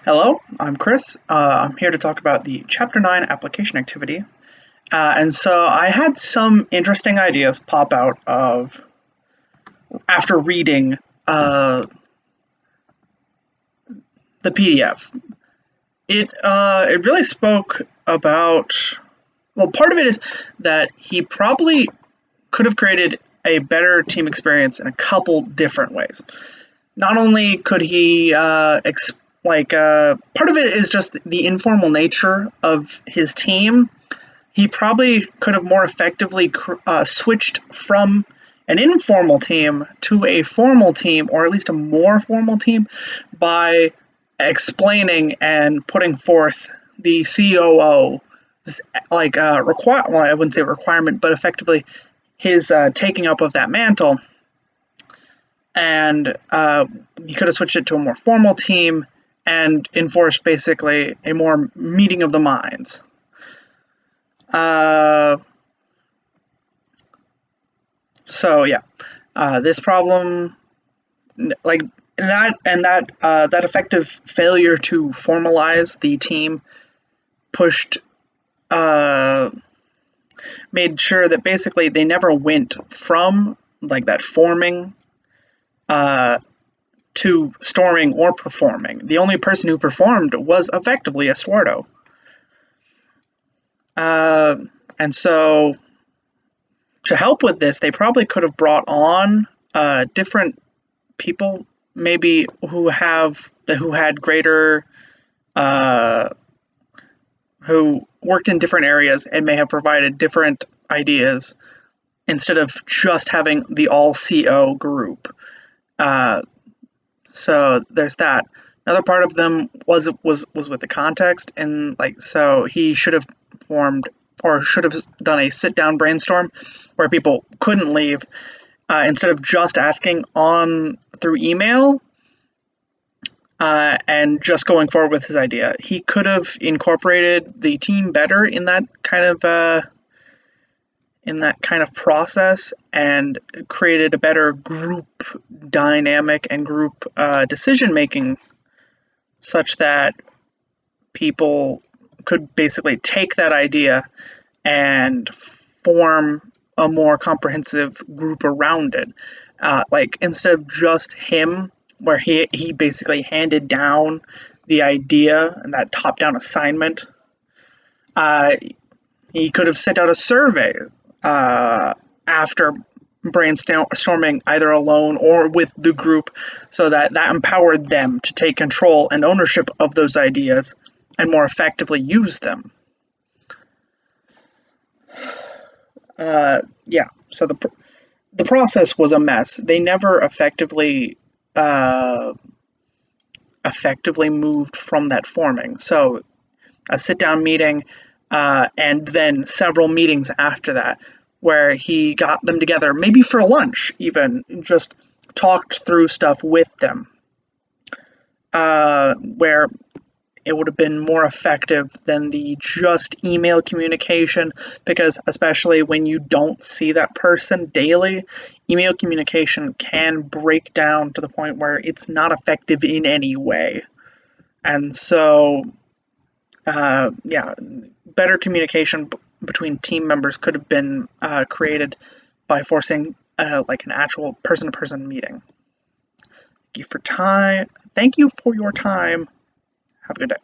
Hello, I'm Chris. I'm here to talk about the Chapter 9 application activity. And so I had some interesting ideas pop out of after reading the PDF. It really spoke about, well, part of it is that he probably could have created a better team experience in a couple different ways. Not only could he part of it is just the informal nature of his team. He probably could have more effectively switched from an informal team to a formal team, or at least a more formal team, by explaining and putting forth the COO, well, I wouldn't say requirement, but effectively his taking up of that mantle. And he could have switched it to a more formal team and enforced basically a more meeting of the minds. So yeah, this problem, like that effective failure to formalize the team pushed, made sure that basically they never went from like that forming to storming or performing. The only person who performed was effectively Estuardo. And so to help with this, they probably could have brought on different people, maybe who had greater, who worked in different areas and may have provided different ideas instead of just having the all CO group. So there's that. Another part of them was with the context, and so he should have formed or should have done a sit down brainstorm where people couldn't leave, instead of just asking on through email, and just going forward with his idea. He could have incorporated the team better in that kind of process and created a better group dynamic and group decision making, such that people could basically take that idea and form a more comprehensive group around it. Instead of just him, where he basically handed down the idea and that top down assignment, he could have sent out a survey after brainstorming either alone or with the group, so that empowered them to take control and ownership of those ideas and more effectively use them. So the process was a mess. They never effectively moved from that forming. So a sit down meeting, and then several meetings after that, where he got them together, maybe for lunch even, just talked through stuff with them, where it would have been more effective than the just email communication, because especially when you don't see that person daily, email communication can break down to the point where it's not effective in any way. And so, better communication between team members could have been created by forcing an actual person-to-person meeting. Thank you for your time. Have a good day.